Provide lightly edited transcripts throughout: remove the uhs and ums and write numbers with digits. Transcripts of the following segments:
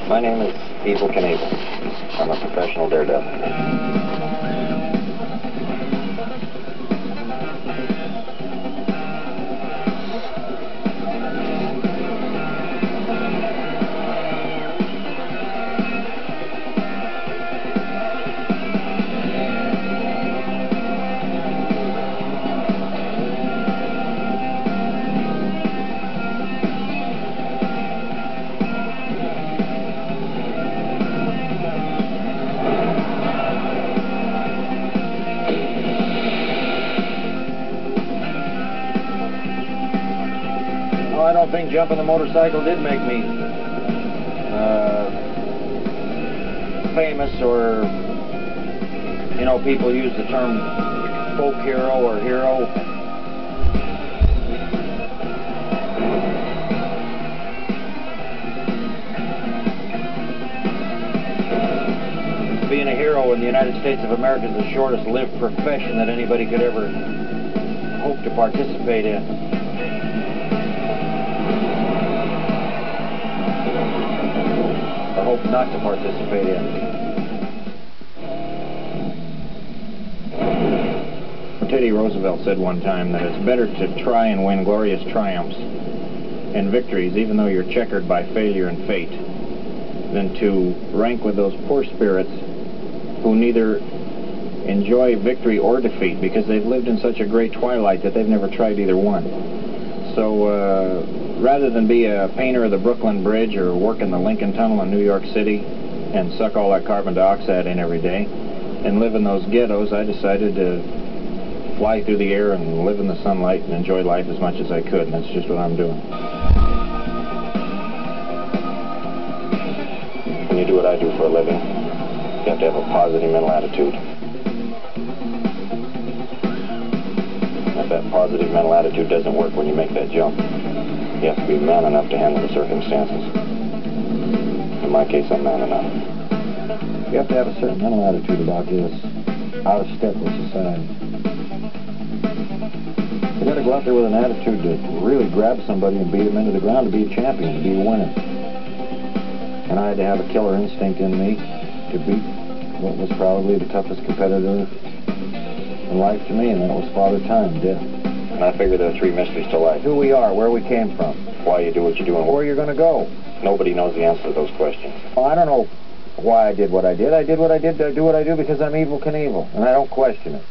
My name is Evel Knievel. I'm a professional daredevil. I don't think jumping the motorcycle did make me famous, or, you know, people use the term folk hero or hero. Being a hero in the United States of America is the shortest lived profession that anybody could ever hope to participate in. Hope not to participate in. Teddy Roosevelt said one time that it's better to try and win glorious triumphs and victories, even though you're checkered by failure and fate, than to rank with those poor spirits who neither enjoy victory or defeat because they've lived in such a great twilight that they've never tried either one. So rather than be a painter of the Brooklyn Bridge or work in the Lincoln Tunnel in New York City and suck all that carbon dioxide in every day and live in those ghettos, I decided to fly through the air and live in the sunlight and enjoy life as much as I could, and that's just what I'm doing. When you do what I do for a living, you have to have a positive mental attitude. If that positive mental attitude doesn't work when you make that jump, you have to be man enough to handle the circumstances. In my case, I'm man enough. You have to have a certain mental attitude about this, out of step with society. You got to go out there with an attitude to really grab somebody and beat them into the ground, to be a champion, to be a winner. And I had to have a killer instinct in me to beat what was probably the toughest competitor in life to me, and that was Father Time, death. And I figure there are three mysteries to life. Who we are, where we came from, why you do what you do, and where you're going to go. Nobody knows the answer to those questions. Well, I don't know why I did what I did. I did what I did. I do what I do because I'm Evel Knievel, and I don't question it.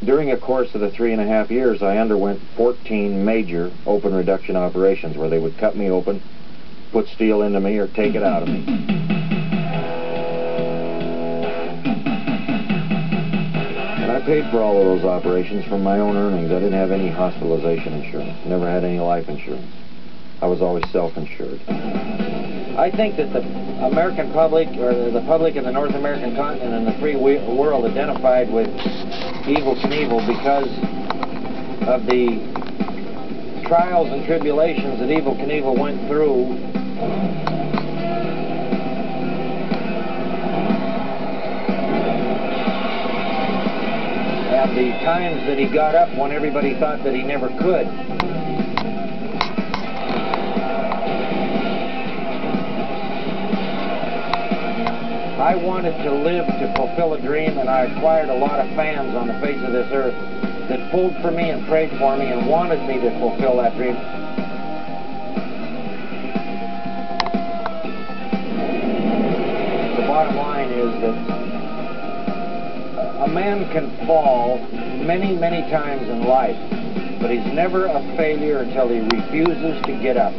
During a course of the 3.5 years, I underwent 14 major open reduction operations where they would cut me open, put steel into me, or take it out of me. And I paid for all of those operations from my own earnings. I didn't have any hospitalization insurance, never had any life insurance. I was always self-insured. I think that the American public, or the public in the North American continent and the free world identified with Evel Knievel because of the trials and tribulations that Evel Knievel went through. And the times that he got up when everybody thought that he never could. I wanted to live to fulfill a dream, and I acquired a lot of fans on the face of this earth that pulled for me and prayed for me and wanted me to fulfill that dream. The bottom line is that a man can fall many, many times in life, but he's never a failure until he refuses to get up.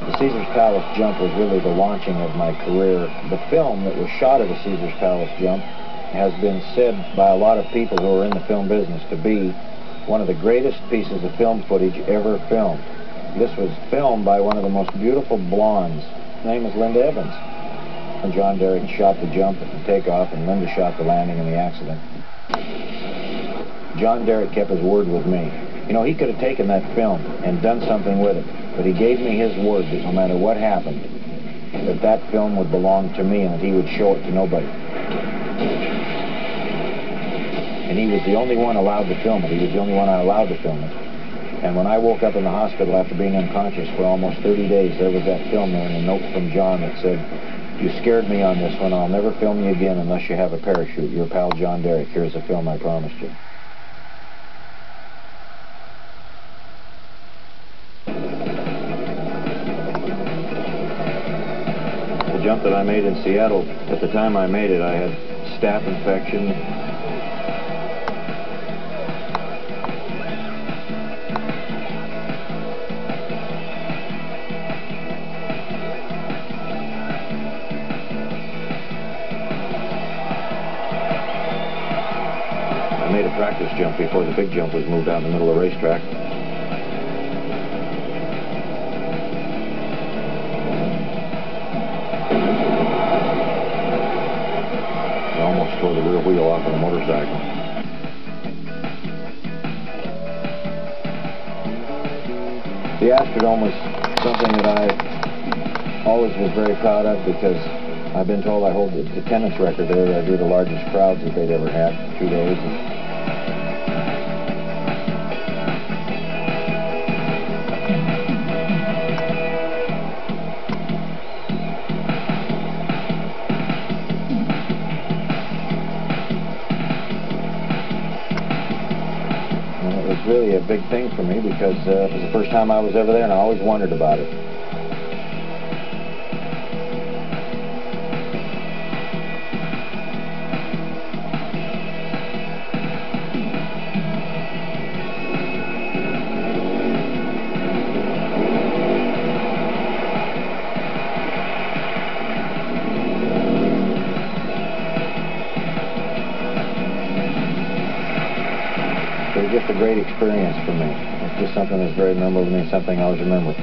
The Caesar's Palace jump was really the launching of my career. The film that was shot of the Caesar's Palace jump has been said by a lot of people who are in the film business to be one of the greatest pieces of film footage ever filmed. This was filmed by one of the most beautiful blondes. Her name is Linda Evans. And John Derek shot the jump and takeoff, and Linda shot the landing and the accident. John Derek kept his word with me. You know, he could have taken that film and done something with it, but he gave me his word that no matter what happened, that that film would belong to me and that he would show it to nobody. And he was the only one allowed to film it. He was the only one I allowed to film it. And when I woke up in the hospital after being unconscious for almost 30 days, there was that film there and a note from John that said, "You scared me on this one. I'll never film you again unless you have a parachute. Your pal John Derek. Here's the film I promised you." The jump that I made in Seattle, at the time I made it, I had staph infection. I made a practice jump before the big jump was moved out in the middle of the racetrack. I almost tore the rear wheel off of the motorcycle. The Astrodome was something that I always was very proud of because I've been told I hold the attendance record there, that I drew the largest crowds that they'd ever had for 2 days. And it was really a big thing for me because it was the first time I was ever there and I always wondered about it. It was just a great experience for me. It's just something that's very memorable to me, something I always remember.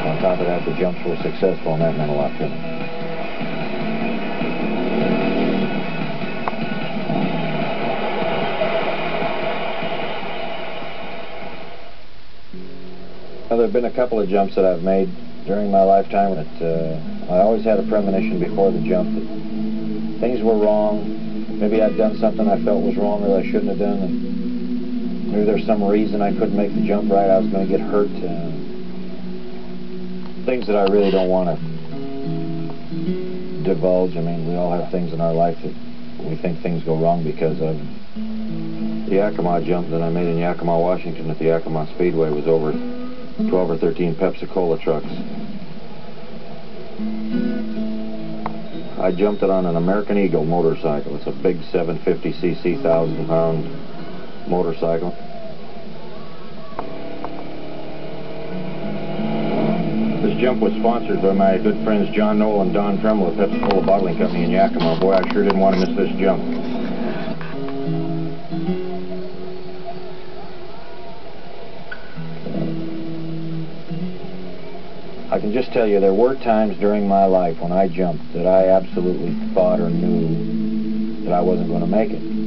On top of that, the jumps were successful, and that meant a lot to me. Well, there have been a couple of jumps that I've made during my lifetime that I always had a premonition before the jump that things were wrong. Maybe I'd done something I felt was wrong that I shouldn't have done, and maybe there's some reason I couldn't make the jump right. I was going to get hurt. Things that I really don't want to divulge. I mean, we all have things in our life that we think things go wrong because of. The Yakima jump that I made in Yakima, Washington at the Yakima Speedway was over 12 or 13 Pepsi-Cola trucks. I jumped it on an American Eagle motorcycle. It's a big 750cc, 1,000-pound motorcycle. This jump was sponsored by my good friends John Knoll and Don Tremble of Pepsi-Cola Bottling Company in Yakima. Boy, I sure didn't want to miss this jump. I can just tell you there were times during my life when I jumped that I absolutely thought or knew that I wasn't going to make it.